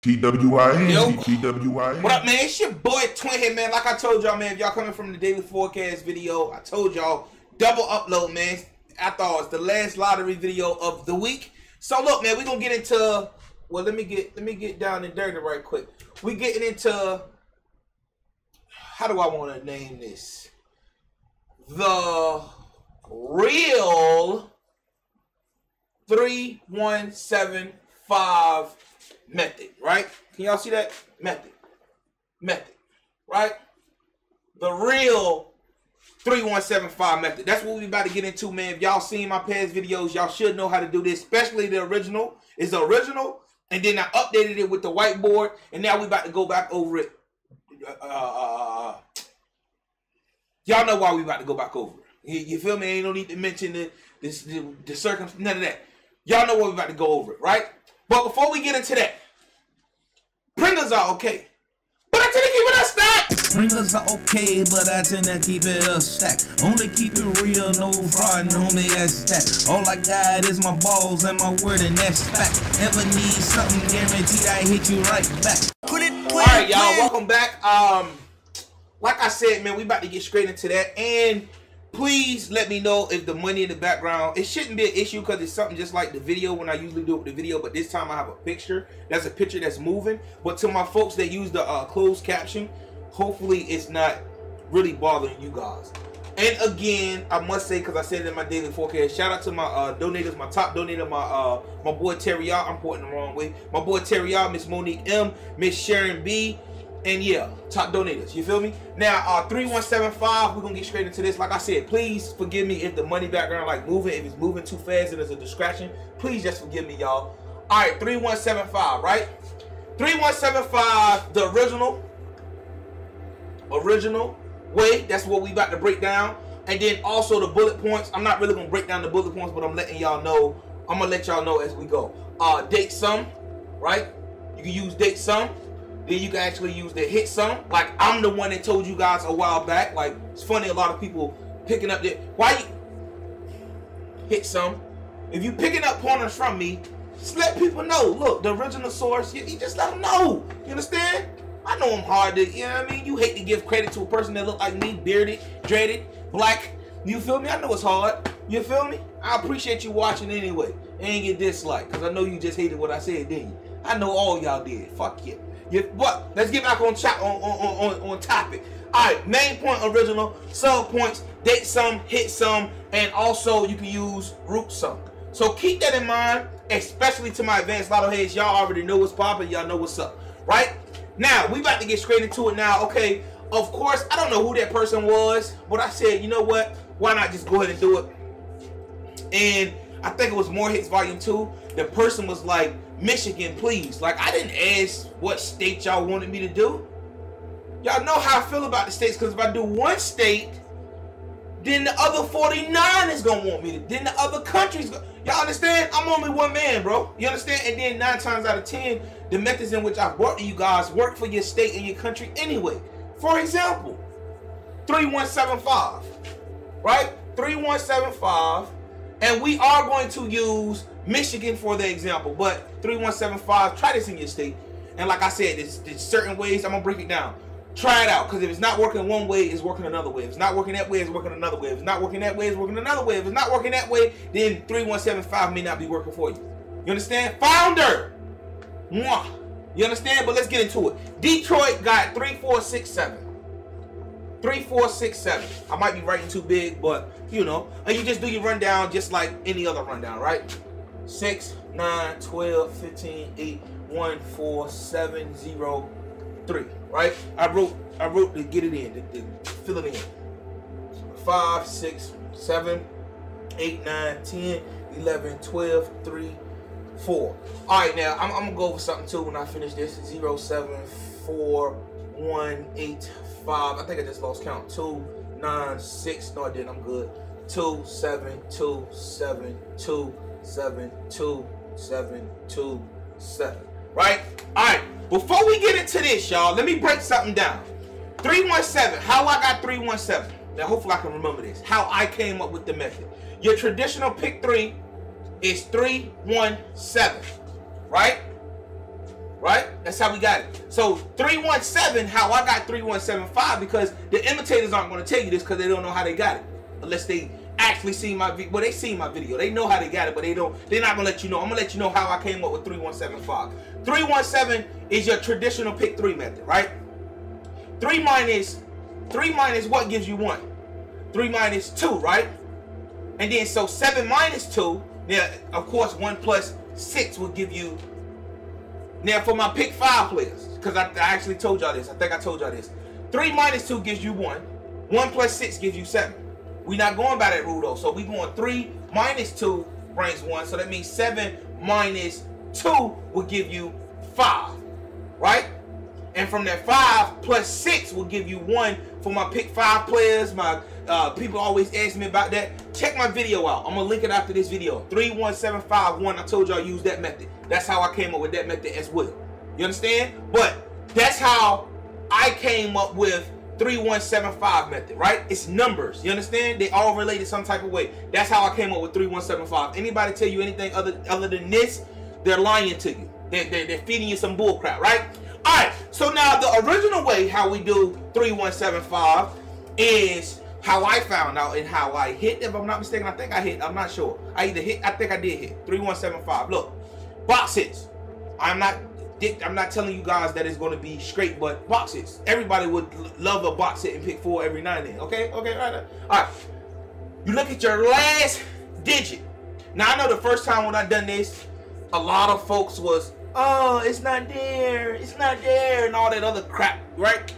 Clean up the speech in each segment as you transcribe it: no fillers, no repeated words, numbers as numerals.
TWIN, Yo. TWIN. What up, man? It's your boy Twin here, man. Like I told y'all, man, if y'all coming from the daily forecast video, I told y'all double upload, man. I thought it was the last lottery video of the week. So look, man, we gonna get into, well, let me get down and dirty right quick. We getting into, how do I want to name this? The real 3175 method, right? Can y'all see that? Method, right? The real 3175 method. That's what we about to get into, man. If y'all seen my past videos, y'all should know how to do this, especially the original. It's the original, and then I updated it with the whiteboard, and now we about to go back over it. Y'all know why we about to go back over it. You feel me? Ain't no need to mention the circumstance, none of that. Y'all know what we about to go over it, right? But before we get into that, Pringles are okay, but I tend to keep it a stack. Pringles are okay, but I tend to keep it a stack. Only keep it real, no fraud, no me as stack. All I got is my balls and my word, and that's fact. Ever need something guaranteed, I hit you right back. All right, y'all, welcome back. Like I said, man, we about to get straight into that, and please let me know if the money in the background, it shouldn't be an issue because it's something just like the video when I usually do it with the video, but this time I have a picture. That's a picture that's moving. But to my folks that use the closed caption, hopefully it's not really bothering you guys. And again, I must say, because I said it in my daily forecast, shout out to my donators, my top donator, my boy Terry R. I'm pointing the wrong way. My boy Terry R, Miss Monique M, Miss Sharon B, and yeah, top donators, you feel me? Now, 3175, we're gonna get straight into this. Like I said, please forgive me if the money background like moving, if it's moving too fast and there's a distraction, please just forgive me, y'all. All right, 3175, right? 3175, the original way, that's what we about to break down. And then also the bullet points. I'm not really gonna break down the bullet points, but I'm letting y'all know, I'm gonna let y'all know as we go. Date sum, right? You can use date sum. Then you can actually use the hit sum. Like I'm the one that told you guys a while back. Like it's funny, a lot of people picking up that. Why you hit sum? If you picking up pointers from me, just let people know. Look, the original source. You just let them know. You understand? I know I'm hard to. You know what I mean? You hate to give credit to a person that look like me, bearded, dreaded, black. You feel me? I know it's hard. You feel me? I appreciate you watching anyway. And get disliked, cause I know you just hated what I said, didn't you? I know all y'all did. Fuck you. But let's get back on topic. Alright, main point original, sub points, date sum, hit sum, and also you can use root sum. So keep that in mind, especially to my advanced lotto heads. Y'all already know what's popping, y'all know what's up. Right? Now, we about to get straight into it now. Okay, of course, I don't know who that person was, but I said, you know what? Why not just go ahead and do it? And I think it was More Hits Volume 2. The person was like, Michigan, please. Like, I didn't ask what state y'all wanted me to do. Y'all know how I feel about the states, because if I do one state, then the other 49 is going to want me to. Then the other countries. Y'all understand? I'm only one man, bro. You understand? And then 9 times out of 10, the methods in which I brought to you guys work for your state and your country anyway. For example, 3175. Right? 3175. And we are going to use Michigan for the example, but 3175, try this in your state. And like I said, there's certain ways. I'm gonna break it down. Try it out, because if it's not working one way, it's working another way. If it's not working that way, it's working another way. If it's not working that way, it's working another way. If it's not working that way, then 3175 may not be working for you. You understand? Founder! Mwah! You understand? But let's get into it. Detroit got 3467. 3467. I might be writing too big, but you know. And you just do your rundown just like any other rundown, right? 6, 9, 12, 15, 8, 1, 4, 7, 0, 3. Right? I wrote to get it in, to fill it in. 5, 6, 7, 8, 9, 10, 11, 12, 3, 4. Alright, now I'm gonna go over something too when I finish this. 0, 7, 4, 1, 8, 5. I think I just lost count. 2, 9, 6. No, I didn't. I'm good. 2, 7, 2, 7, 2, 7, 2, 7, 2, 7. Right? Alright. Before we get into this, y'all, let me break something down. 317. How I got 317. Now, hopefully I can remember this. How I came up with the method. Your traditional pick 3 is 317. Right? right? That's how we got it. So 317, how I got 3175, because the imitators aren't going to tell you this because they don't know how they got it, unless they actually see my video. Well, they see my video, they know how they got it, but they're not gonna let you know. I'm gonna let you know how I came up with 3175. 317 is your traditional pick 3 method, right? 3 minus what gives you 1? 3 minus 2, right? And then so 7 minus 2, now of course 1 plus 6 will give you. Now for my pick 5 players, because I actually told y'all this, I think I told y'all this. 3 minus 2 gives you 1. 1 plus 6 gives you 7. We're not going by that rule though. So we going 3 minus 2 brings 1. So that means 7 minus 2 will give you 5, right? And from that 5 plus 6 will give you 1 for my pick 5 players. My people always ask me about that. Check my video out. I'm gonna link it after this video. 31751. I told y'all use that method. That's how I came up with that method as well. You understand? But that's how I came up with 3175 method, right? It's numbers. You understand? They all related some type of way. That's how I came up with 3175. Anybody tell you anything other than this, they're lying to you. They're feeding you some bull crap, right? All right. So now the original way how we do 3175 is how I found out and how I hit. If I'm not mistaken, I think I hit. I'm not sure. I either hit. I think I did hit 3175. Look, box hits. I'm not telling you guys that it's going to be straight, but box hits. Everybody would love a box hit and pick 4 every now and then. Okay, right. All right. You look at your last digit. Now I know the first time when I done this, a lot of folks was, oh, it's not there, and all that other crap, right?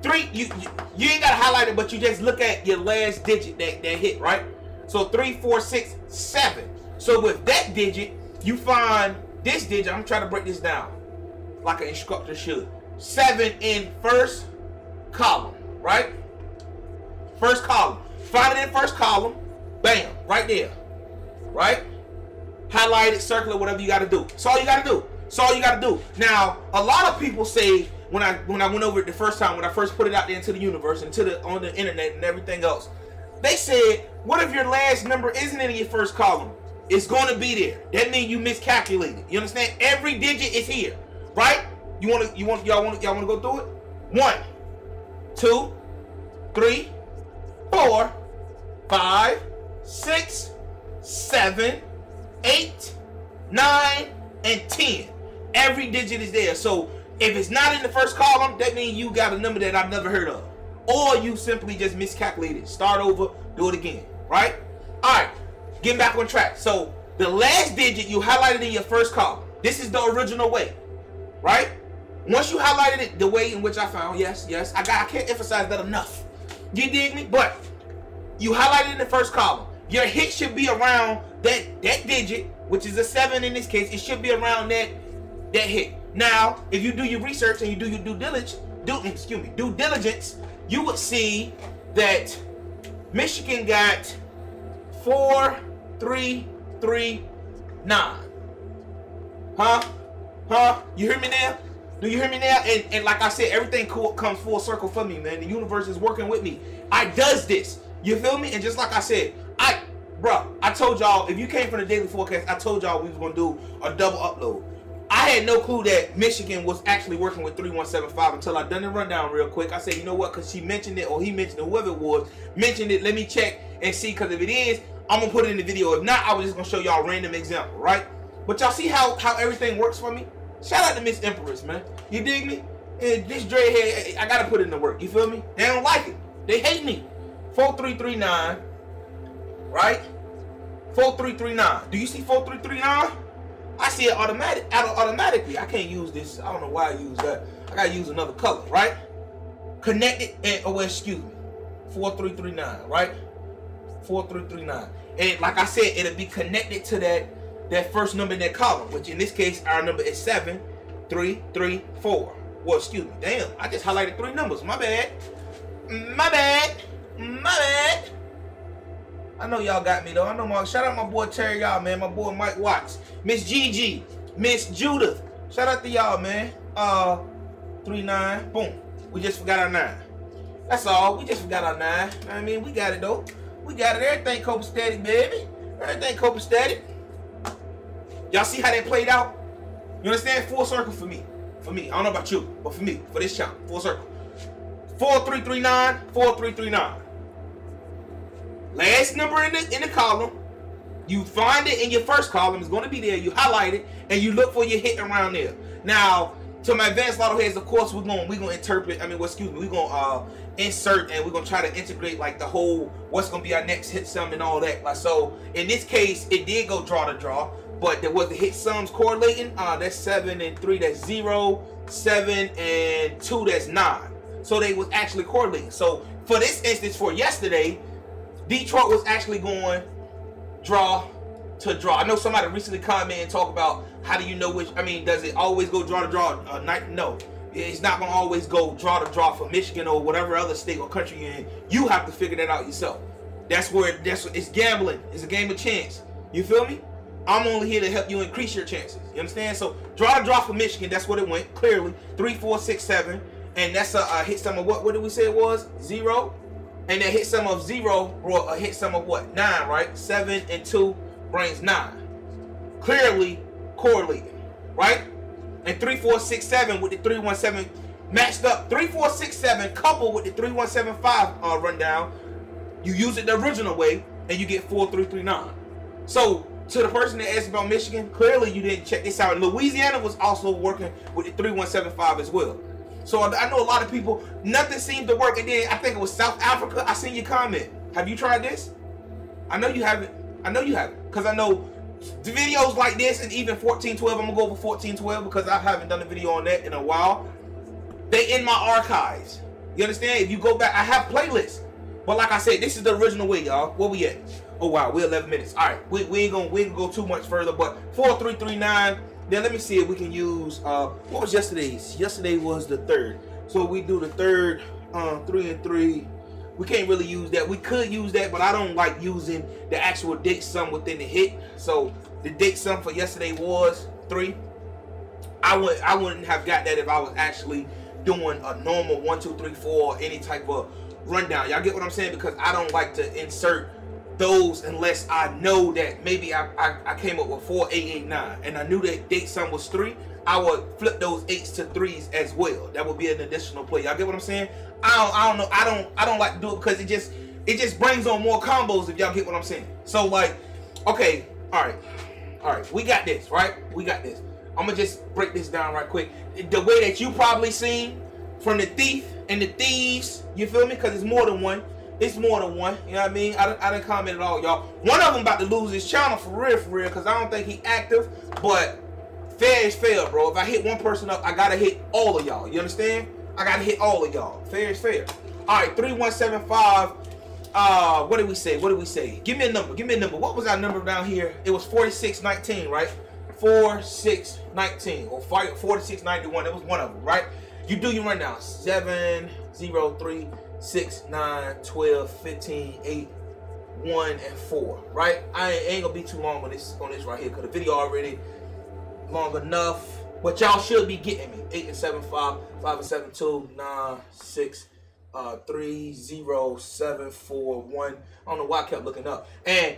3, you ain't gotta highlight it, but you just look at your last digit that hit, right? So 3, 4, 6, 7. So with that digit, you find this digit. I'm trying to break this down like an instructor should. 7 in first column, right? First column. Find it in first column. Bam, right there, right? Highlight it, circle it, whatever you got to do. That's all you got to do. That's all you got to do. Now, a lot of people say, when I went over it the first time, when I first put it out there into the universe, on the internet and everything else, they said, what if your last number isn't in your first column? It's going to be there. That means you miscalculated. You understand? Every digit is here, right? Y'all want to go through it? 1, 2, 3, 4, 5, 6, 7, 8, 9, and 10. Every digit is there. So if it's not in the first column, that means you got a number that I've never heard of. Or you simply just miscalculated. Start over, do it again, right? All right, getting back on track. So the last digit you highlighted in your first column. This is the original way, right? Once you highlighted it the way in which I found, yes, I can't emphasize that enough. You dig me? But you highlighted in the first column. Your hit should be around that digit, which is a 7 in this case. It should be around that hit. Now, if you do your research and you do your due diligence, you would see that Michigan got 4, 3, 3, 9. Huh? You hear me now? Do you hear me now? And like I said, everything comes full circle for me, man. The universe is working with me. I does this. You feel me? And just like I said, I told y'all, if you came from the daily forecast, I told y'all we was gonna do a double upload. I had no clue that Michigan was actually working with 3175 until I done the rundown real quick. I said, you know what? Because she mentioned it, or he mentioned it, whoever it was mentioned it. Let me check and see. Because if it is, I'm gonna put it in the video. If not, I was just gonna show y'all a random example, right? But y'all see how everything works for me? Shout out to Miss Empress, man. You dig me? And this dreadhead, I gotta put it in the work. You feel me? They don't like it. They hate me. 4339, right? 4339. Do you see 4339? I see it automatically. I can't use this. I don't know why I use that. I gotta use another color, right? Connected and 4339, right? 4339. And like I said, it'll be connected to that first number in that column, which in this case our number is 7334. Well, excuse me. Damn, I just highlighted 3 numbers. My bad. I know y'all got me though. I know shout out my boy Terry, y'all, man. My boy Mike Watts, Miss Gigi, Miss Judith. Shout out to y'all, man. 39. Boom. We just forgot our 9. That's all. We just forgot our 9. I mean, we got it though. We got it. Everything copacetic, baby. Everything copacetic. Y'all see how that played out? You understand? Full circle for me. For me, I don't know about you, but for me, for this channel, full circle. 4339, 4339. Last number in the column. You find it in your first column. It's going to be there. You highlight it and you look for your hit around there. Now, to my advanced lotto heads, of course, we're gonna interpret. We're gonna insert and we're gonna try to integrate like the whole what's gonna be our next hit sum and all that. Like so, in this case, it did go draw to draw, but there was the hit sums correlating. That's 7 and 3. That's 0. 7 and 2. That's 9. So they was actually correlating. So for this instance, for yesterday, Detroit was actually going draw to draw. I know somebody recently commented and talk about how do you know which, does it always go draw to draw? No, it's not going to always go draw to draw for Michigan or whatever other state or country you're in. You have to figure that out yourself. That's it's gambling. It's a game of chance. You feel me? I'm only here to help you increase your chances. You understand? So draw to draw for Michigan, that's what it went, clearly. 3, 4, 6, 7. And that's a hit sum of what did we say it was? 0. And that hit sum of 0 brought a hit sum of what? 9, right? 7 and 2 brings 9. Clearly correlated, right? And 3, 4, 6, 7 with the 3, 1, 7 matched up. 3, 4, 6, 7 coupled with the 3, 1, 7, 5 rundown. You use it the original way and you get 4, 3, 3, 9. So to the person that asked about Michigan, clearly you didn't check this out. Louisiana was also working with the 3, 1, 7, 5 as well. So I know a lot of people, nothing seemed to work. And then I think it was South Africa. I seen your comment. Have you tried this? I know you haven't. I know you haven't. Because I know the videos like this and even 1412, I'm going to go over 1412 because I haven't done a video on that in a while. They in my archives. You understand? If you go back, I have playlists. But like I said, this is the original way, y'all. Where we at? Oh, wow. We're 11 minutes. All right. We ain't going to go too much further. But 4339. Then let me see if we can use, what was yesterday's? Yesterday was the 3rd. So we do the 3rd, 3 and 3. We can't really use that. We could use that, but I don't like using the actual date sum within the hit. So the date sum for yesterday was 3. I wouldn't have got that if I was actually doing a normal 1, 2, 3, 4, any type of rundown. Y'all get what I'm saying? Because I don't like to insert those unless I know that maybe I came up with 4, 8, 8, 9 and I knew that date sum was 3. I would flip those 8s to 3s as well. That would be an additional play. Y'all get what I'm saying? I don't know. I don't like to do it because it just brings on more combos if y'all get what I'm saying. So like, okay, all right, we got this, right? We got this. I'm gonna just break this down right quick. The way that you probably seen from the thief and the thieves, you feel me? Because it's more than one. It's more than one, you know what I mean? I didn't comment at all, y'all. One of them about to lose his channel for real, because I don't think he active. But fair is fair, bro. If I hit one person up, I gotta hit all of y'all. You understand? I gotta hit all of y'all. Fair is fair. All right, 3175. What did we say? What did we say? Give me a number. Give me a number. What was our number down here? It was 4619, right? 4619 or 4691. It was one of them, right? You do your rundown. 7, 0, 3. 6, 9, 12, 15, 8, 1, and 4. Right? I ain't gonna be too long on this right here because the video already long enough. But y'all should be getting me. 8 and 7, 5, 5 and 7, 2, 9, 6, 3, 0, 7, 4, 1. I don't know why I kept looking up. And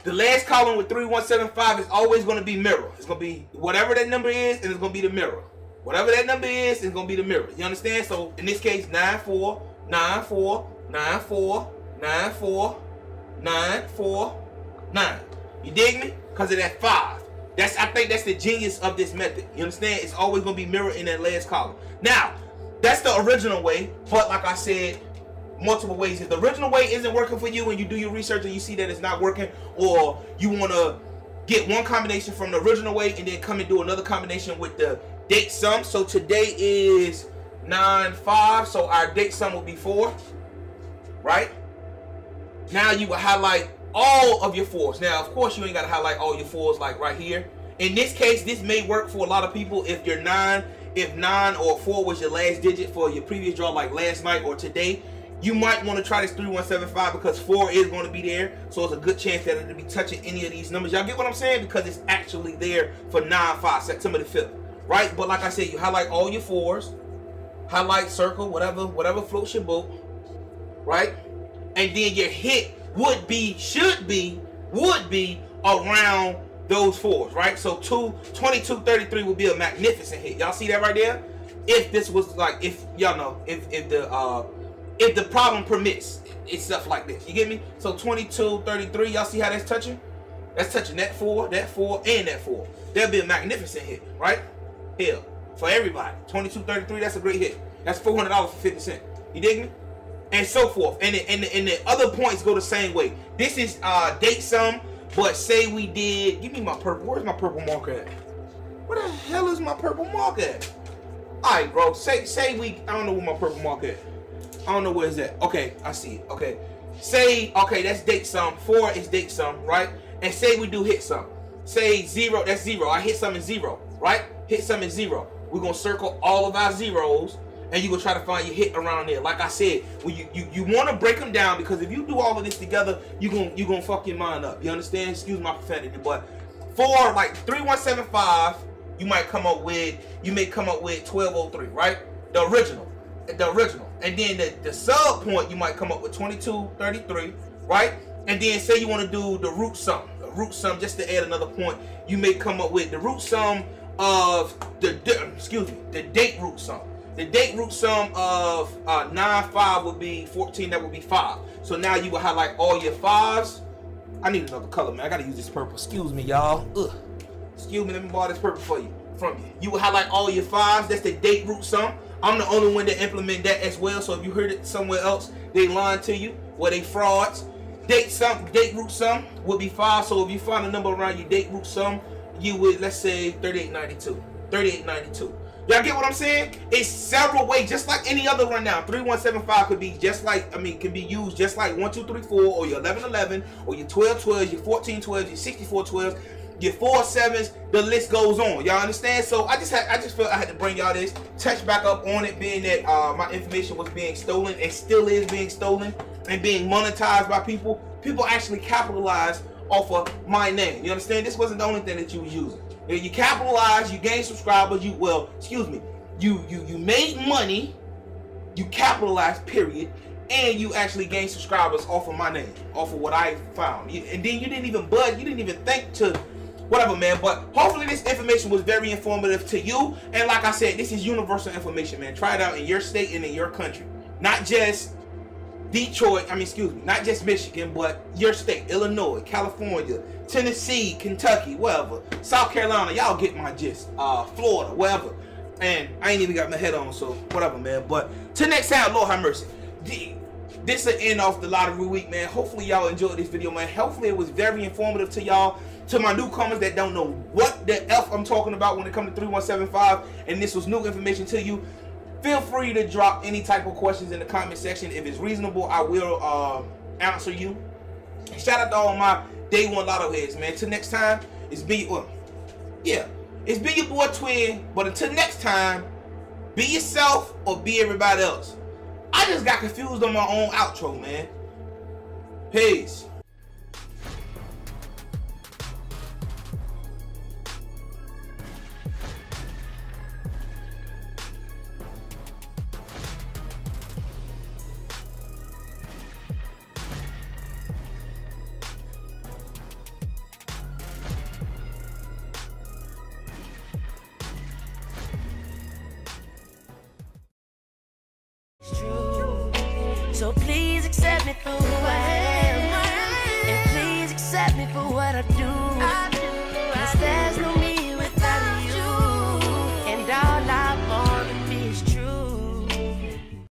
the last column with 3175 is always gonna be mirror. It's gonna be whatever that number is, and it's gonna be the mirror. Whatever that number is, it's gonna be the mirror. You understand? So in this case, 9, 4. 9, 4, 9, 4, 9, 4, 9, 4, 9. You dig me? Because of that 5. I think that's the genius of this method. You understand? It's always going to be mirror in that last column. Now, that's the original way. But like I said, multiple ways. If the original way isn't working for you and you do your research and you see that it's not working, or you want to get one combination from the original way and then come and do another combination with the date sum. So today is 9, 5, so our date sum will be 4, right? Now you will highlight all of your 4s. Now, of course, you ain't got to highlight all your 4s like right here. In this case, this may work for a lot of people if you're 9. If 9 or 4 was your last digit for your previous draw, like last night or today, you might want to try this 3175 because 4 is going to be there. So it's a good chance that it'll be touching any of these numbers. Y'all get what I'm saying? Because it's actually there for 9, 5, September the 5th, right? But like I said, you highlight all your 4s. Highlight, circle, whatever floats your boat, right? And then your hit should be around those fours, right? So 22-33 would be a magnificent hit. Y'all see that right there? If this was like, if y'all know, if the problem permits, it's stuff like this. You get me? So 22-33, y'all see how that's touching? That's touching that 4, and that 4. That'd be a magnificent hit, right? Hell, for everybody. 22-33, that's a great hit. That's $400 for 50 cents. You dig me? And so forth. And the other points go the same way. This is date sum, but say we did. Give me my purple. Where's my purple marker at? Where the hell is my purple marker at? Alright, bro. Say we. I don't know where my purple marker at. I don't know where it's at. Okay, I see it. Okay. Say, okay, that's date sum. 4 is date sum, right? And say we do hit sum. Say 0, that's 0. I hit sum in 0, right? Hit sum in 0. We're gonna circle all of our zeros, and you gonna try to find your hit around there. Like I said, when you want to break them down, because if you do all of this together, you gonna fuck your mind up. You understand? Excuse my profanity, but for like 3175, you may come up with 1203, right? The original, and then the sub point you might come up with 2233, right? And then say you want to do the root sum. The root sum, just to add another point, you may come up with the root sum of the date root sum. The date root sum of 9-5 would be 14. That would be 5. So now you will highlight all your 5s. I need another color, man. I gotta use this purple. Excuse me, y'all. Excuse me. Let me borrow this purple from you. You will highlight all your 5s. That's the date root sum. I'm the only one that implement that as well. So if you heard it somewhere else, they lying to you, or they frauds. Date root sum would be 5. So if you find a number around your date root sum, you would, let's say 3892. 3892. Y'all get what I'm saying? It's several ways, just like any other rundown. 3175 could be just like, can be used just like 1 2 3 4, or your 11-11, or your 12-12, your 14-12, your 64-12, your 4-7s. The list goes on. Y'all understand? So I just felt I had to bring y'all this, touch back up on it, being that my information was being stolen and still is being stolen and being monetized by people. People actually capitalize off of my name. You understand? This wasn't the only thing that you was using. You capitalize, you gain subscribers, you made money, you capitalized, period, and you actually gained subscribers off of my name, off of what I found. And then you didn't even budge, you didn't even think to whatever, man. But hopefully this information was very informative to you. And like I said, this is universal information, man. Try it out in your state and in your country. Not just Detroit, not just Michigan, but your state, Illinois, California, Tennessee, Kentucky, wherever, South Carolina, y'all get my gist, Florida, wherever. And I ain't even got my head on, so whatever, man. But till next time, Lord have mercy. This will end off the lottery week, man. Hopefully y'all enjoyed this video, man. Hopefully it was very informative to y'all. To my newcomers that don't know what the F I'm talking about when it comes to 3175, and this was new information to you, feel free to drop any type of questions in the comment section. If it's reasonable, I will answer you. Shout out to all my day one lotto heads, man. Till next time, it's been your boy Twin. But until next time, be yourself or be everybody else. I just got confused on my own outro, man. Peace. So please accept me for who I am, and please accept me for what I do.